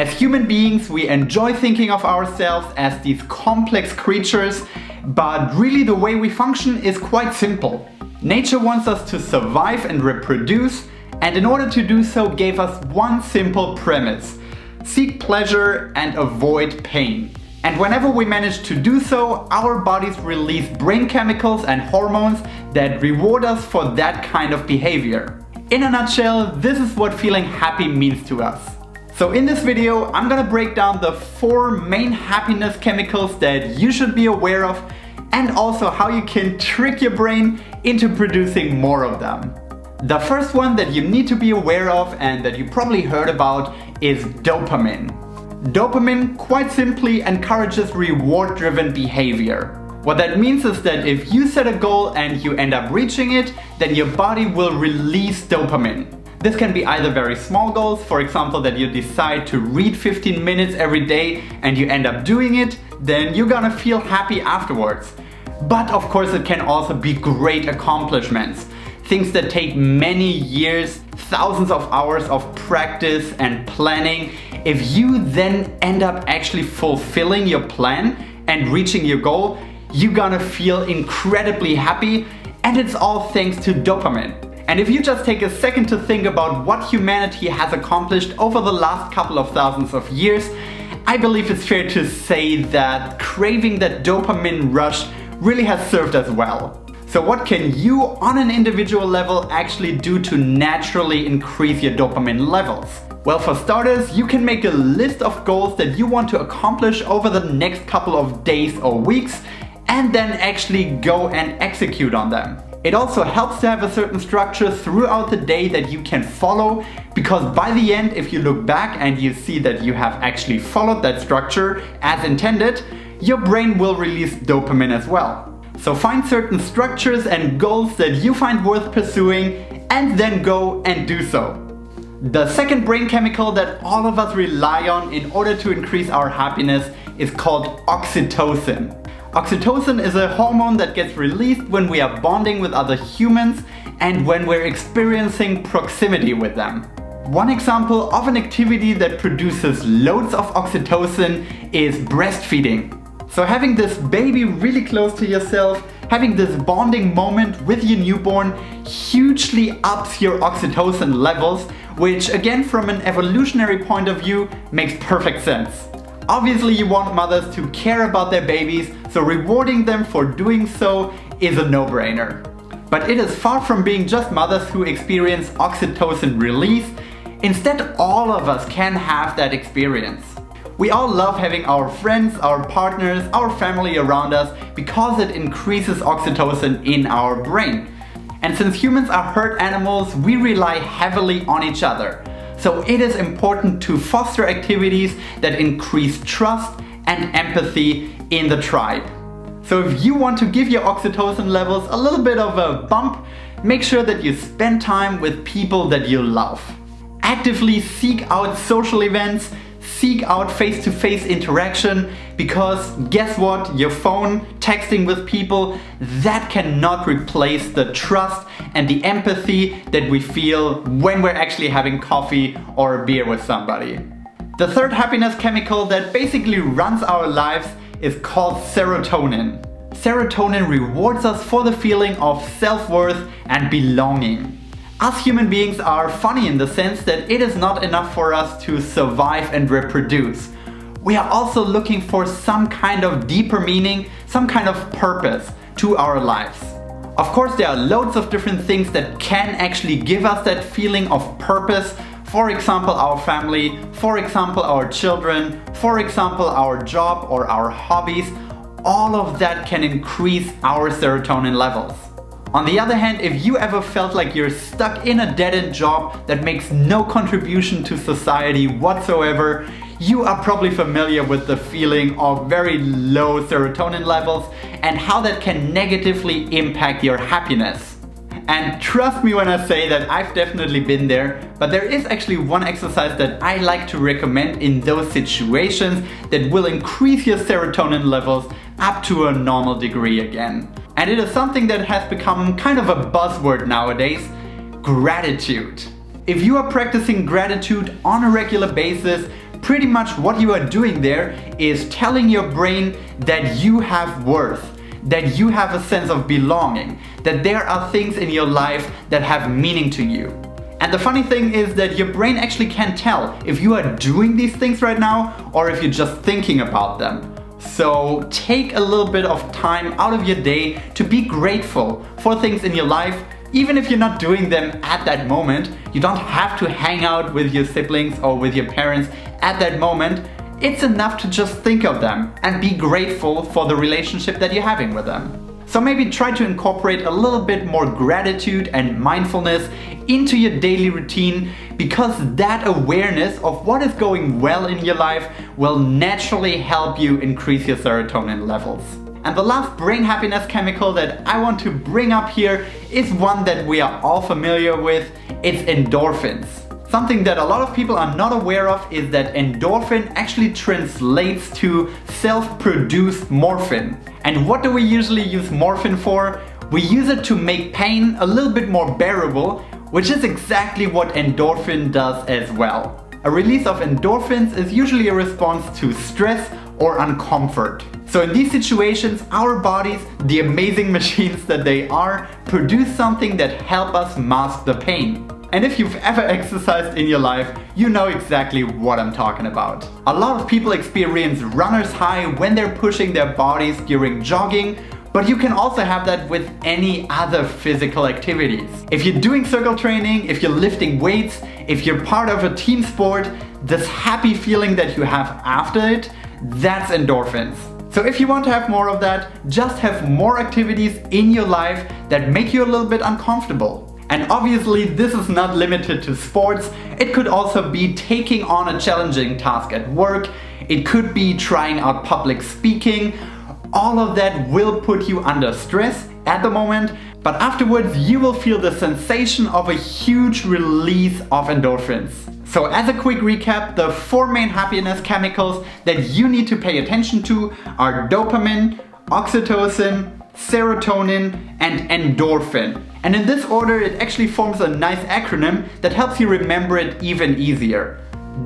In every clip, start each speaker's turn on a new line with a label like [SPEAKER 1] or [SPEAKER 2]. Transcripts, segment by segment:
[SPEAKER 1] As human beings, we enjoy thinking of ourselves as these complex creatures, but really the way we function is quite simple. Nature wants us to survive and reproduce, and in order to do so gave us one simple premise: seek pleasure and avoid pain. And whenever we manage to do so, our bodies release brain chemicals and hormones that reward us for that kind of behavior. In a nutshell, this is what feeling happy means to us. So in this video, I'm gonna break down the 4 main happiness chemicals that you should be aware of, and also how you can trick your brain into producing more of them. The first one that you need to be aware of and that you probably heard about is dopamine. Dopamine quite simply encourages reward-driven behavior. What that means is that if you set a goal and you end up reaching it, then your body will release dopamine. This can be either very small goals, for example that you decide to read 15 minutes every day and you end up doing it, then you're gonna feel happy afterwards. But of course it can also be great accomplishments. Things that take many years, thousands of hours of practice and planning. If you then end up actually fulfilling your plan and reaching your goal, you're gonna feel incredibly happy, and it's all thanks to dopamine. And if you just take a second to think about what humanity has accomplished over the last couple of thousands of years, I believe it's fair to say that craving that dopamine rush really has served us well. So what can you on an individual level actually do to naturally increase your dopamine levels? Well, for starters, you can make a list of goals that you want to accomplish over the next couple of days or weeks, and then actually go and execute on them. It also helps to have a certain structure throughout the day that you can follow, because by the end, if you look back and you see that you have actually followed that structure as intended, your brain will release dopamine as well. So find certain structures and goals that you find worth pursuing, and then go and do so. The second brain chemical that all of us rely on in order to increase our happiness is called oxytocin. Oxytocin is a hormone that gets released when we are bonding with other humans and when we're experiencing proximity with them. One example of an activity that produces loads of oxytocin is breastfeeding. So having this baby really close to yourself, having this bonding moment with your newborn hugely ups your oxytocin levels, which again from an evolutionary point of view makes perfect sense. Obviously you want mothers to care about their babies, so rewarding them for doing so is a no-brainer. But it is far from being just mothers who experience oxytocin release. Instead, all of us can have that experience. We all love having our friends, our partners, our family around us because it increases oxytocin in our brain. And since humans are herd animals, we rely heavily on each other. So it is important to foster activities that increase trust and empathy in the tribe. So if you want to give your oxytocin levels a little bit of a bump, make sure that you spend time with people that you love. Actively seek out social events, seek out face-to-face interaction, because guess what? Your phone, texting with people, that cannot replace the trust and the empathy that we feel when we're actually having coffee or a beer with somebody. The third happiness chemical that basically runs our lives is called serotonin. Serotonin rewards us for the feeling of self-worth and belonging. Us human beings are funny in the sense that it is not enough for us to survive and reproduce. We are also looking for some kind of deeper meaning, some kind of purpose to our lives. Of course, there are loads of different things that can actually give us that feeling of purpose. For example, our family, for example, our children, for example, our job or our hobbies. All of that can increase our serotonin levels. On the other hand, if you ever felt like you're stuck in a dead-end job that makes no contribution to society whatsoever, you are probably familiar with the feeling of very low serotonin levels and how that can negatively impact your happiness. And trust me when I say that I've definitely been there, but there is actually one exercise that I like to recommend in those situations that will increase your serotonin levels up to a normal degree again. And it is something that has become kind of a buzzword nowadays: gratitude. If you are practicing gratitude on a regular basis, pretty much what you are doing there is telling your brain that you have worth, that you have a sense of belonging, that there are things in your life that have meaning to you. And the funny thing is that your brain actually can't tell if you are doing these things right now or if you're just thinking about them. So take a little bit of time out of your day to be grateful for things in your life. Even if you're not doing them at that moment, you don't have to hang out with your siblings or with your parents at that moment. It's enough to just think of them and be grateful for the relationship that you're having with them. So maybe try to incorporate a little bit more gratitude and mindfulness into your daily routine, because that awareness of what is going well in your life will naturally help you increase your serotonin levels. And the last brain happiness chemical that I want to bring up here is one that we are all familiar with. It's endorphins. Something that a lot of people are not aware of is that endorphin actually translates to self-produced morphine. And what do we usually use morphine for? We use it to make pain a little bit more bearable, which is exactly what endorphin does as well. A release of endorphins is usually a response to stress or uncomfort. So in these situations, our bodies, the amazing machines that they are, produce something that help us mask the pain. And if you've ever exercised in your life, you know exactly what I'm talking about. A lot of people experience runner's high when they're pushing their bodies during jogging, but you can also have that with any other physical activities. If you're doing circle training, if you're lifting weights, if you're part of a team sport, this happy feeling that you have after it, that's endorphins. So if you want to have more of that, just have more activities in your life that make you a little bit uncomfortable. And obviously this is not limited to sports. It could also be taking on a challenging task at work. It could be trying out public speaking. All of that will put you under stress at the moment, but afterwards you will feel the sensation of a huge release of endorphins. So as a quick recap, the 4 main happiness chemicals that you need to pay attention to are dopamine, oxytocin, serotonin, and endorphin. And in this order, it actually forms a nice acronym that helps you remember it even easier.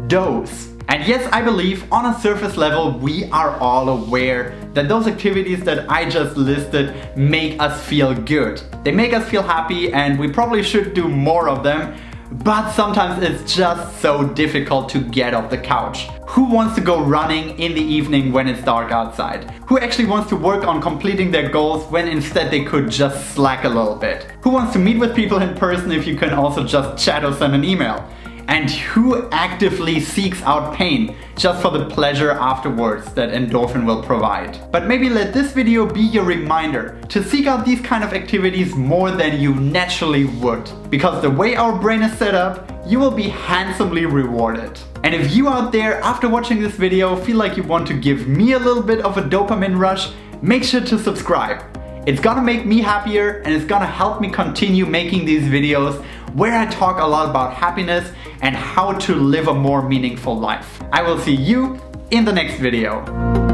[SPEAKER 1] DOSE. And yes, I believe on a surface level we are all aware that those activities that I just listed make us feel good. They make us feel happy and we probably should do more of them, but sometimes it's just so difficult to get off the couch. Who wants to go running in the evening when it's dark outside? Who actually wants to work on completing their goals when instead they could just slack a little bit? Who wants to meet with people in person if you can also just chat or send an email? And who actively seeks out pain just for the pleasure afterwards that endorphin will provide? But maybe let this video be your reminder to seek out these kind of activities more than you naturally would. Because the way our brain is set up, you will be handsomely rewarded. And if you out there after watching this video feel like you want to give me a little bit of a dopamine rush, make sure to subscribe. It's gonna make me happier and it's gonna help me continue making these videos where I talk a lot about happiness and how to live a more meaningful life. I will see you in the next video.